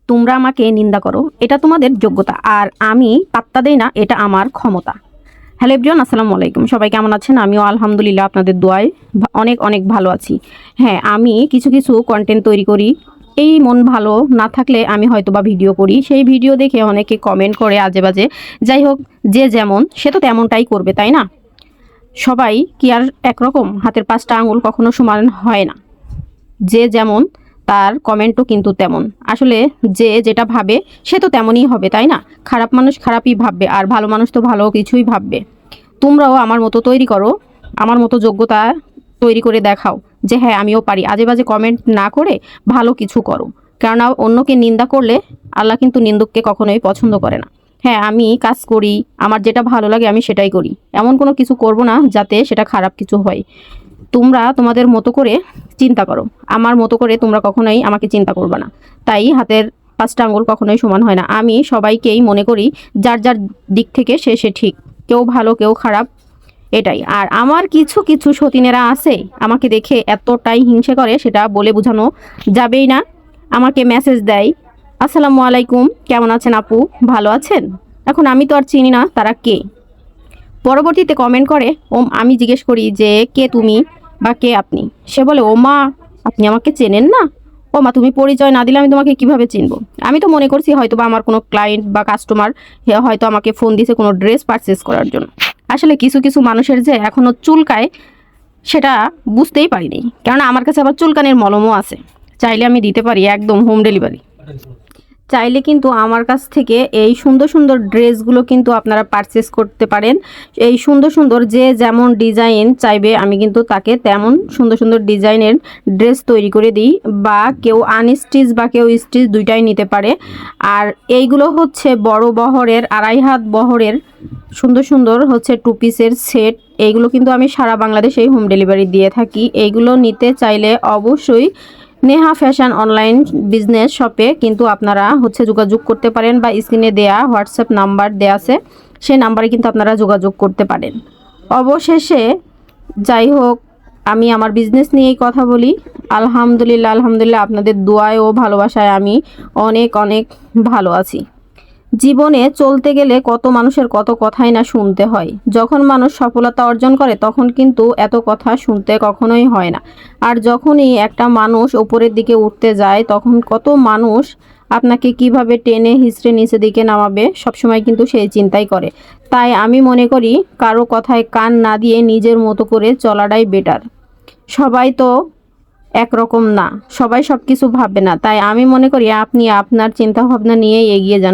তোমরা আমাকে নিন্দা করো, এটা তোমাদের যোগ্যতা, আর আমি পাত্তা দেই না, এটা আমার ক্ষমতা। হ্যালো এভরিওয়ান, আসসালামু আলাইকুম। সবাই কেমন আছেন? আমিও আলহামদুলিল্লাহ আপনাদের দোয়ায় অনেক অনেক ভালো আছি। হ্যাঁ, আমি কিছু কিছু কন্টেন্ট তৈরি করি। এই মন ভালো না থাকলে আমি হয়তো বা ভিডিও করি, সেই ভিডিও দেখে অনেকে কমেন্ট করে আজে বাজে। যাই হোক, যে যেমন সে তো তেমনটাই করবে, তাই না? সবাই কি আর একরকম? হাতের 5টা আঙুল কখনো সমান হয় না। যে যেমন তার কমেন্টও কিন্তু তেমন। আসলে যে যেটা ভাবে সে তো তেমনই হবে, তাই না? খারাপ মানুষ খারাপই ভাববে, আর ভালো মানুষ তো ভালো কিছুই ভাববে। তোমরাও আমার মতো তৈরি করো, আমার মতো যোগ্যতা তৈরি করে দেখাও যে হ্যাঁ আমিও পারি। আজে বাজে কমেন্ট না করে ভালো কিছু করো, কেননা অন্যকে নিন্দা করলে আল্লাহ কিন্তু নিন্দুককে কখনোই পছন্দ করে না। হ্যাঁ, আমি কাজ করি, আমার যেটা ভালো লাগে আমি সেটাই করি, এমন কোনো কিছু করব না যাতে সেটা খারাপ কিছু হয়। তোমরা তোমাদের মতো করে চিন্তা করো, আমার মতো করে তোমরা কখনোই আমাকে চিন্তা করবে না। তাই হাতের 5টা আঙুল কখনোই সমান হয় না। আমি সবাইকেই মনে করি যার যার দিক থেকে সে সে ঠিক, কেউ ভালো কেউ খারাপ, এটাই। আর আমার কিছু কিছু সতীনেরা আছে আমাকে দেখে এতটাই হিংসে করে, সেটা বলে বোঝানো যাবেই না। আমাকে মেসেজ দেয়, আসসালামু আলাইকুম, কেমন আছেন আপু, ভালো আছেন? এখন আমি তো আর চিনি না তারা কে। পরবর্তীতে কমেন্ট করে, আমি জিজ্ঞেস করি যে কে তুমি বা কে আপনি? সে বলে, ও মা, আপনি আমাকে চেনেন না? ও মা, তুমি পরিচয় না দিলে আমি তোমাকে কিভাবে চিনবো? আমি তো মনে করছি হয়তো বা আমার কোনো ক্লায়েন্ট বা কাস্টমার হয়তো আমাকে ফোন দিয়েছে কোনো ড্রেস পারচেস করার জন্য। আসলে কিছু কিছু মানুষের যে এখনও চুলকায় সেটা বুঝতেই পারিনি, কেননা আমার কাছে আবার চুলকানির মলমও আছে, চাইলে আমি দিতে পারি, একদম হোম ডেলিভারি। চাইলে কিন্তু আমার কাছ থেকে এই সুন্দর সুন্দর ড্রেসগুলো কিন্তু আপনারা পারচেস করতে পারেন। এই সুন্দর সুন্দর যে যেমন ডিজাইন চাইবে আমি কিন্তু তাকে তেমন সুন্দর সুন্দর ডিজাইনের ড্রেস তৈরি করে দিই, বা কেউ আনস্টিচ বা কেউ স্টিচ দুইটাই নিতে পারে। আর এইগুলো হচ্ছে বড় বহরের, 2.5 হাত বহরের সুন্দর সুন্দর হচ্ছে 2 পিসের সেট। এইগুলো কিন্তু আমি সারা বাংলাদেশেই হোম ডেলিভারি দিয়ে থাকি। এইগুলো নিতে চাইলে অবশ্যই নেহা ফ্যাশন অনলাইন বিজনেস শপে কিন্তু আপনারা হচ্ছে যোগাযোগ করতে পারেন, বা স্ক্রিনে দেয়া হোয়াটসঅ্যাপ নাম্বার দেয়া আছে, সেই নাম্বারে কিন্তু আপনারা যোগাযোগ করতে পারেন। অবশেষে যাই হোক, আমি আমার বিজনেস নিয়েই কথা বলি। আলহামদুলিল্লাহ আলহামদুলিল্লাহ, আপনাদের দোয়ায় ও ভালোবাসায় আমি অনেক অনেক ভালো আছি। জীবনে চলতে গেলে কত মানুষের কত কথাই না শুনতে হয়। যখন মানুষ সফলতা অর্জন করে তখন কিন্তু এত কথা শুনতে কখনোই হয় না। আর যখনই একটা মানুষ ওপরের দিকে উঠতে যায় তখন কত মানুষ আপনাকে কিভাবে টেনে হিঁচড়ে নিচের দিকে নামাবে সবসময় কিন্তু সেই চিন্তাই করে। তাই আমি মনে করি কারো কথায় কান না দিয়ে নিজের মতো করে চলাটাই বেটার। সবাই তো একরকম না, সবাই সব কিছু ভাববে না। তাই আমি মনে করি আপনি আপনার চিন্তা ভাবনা নিয়েই এগিয়ে যান।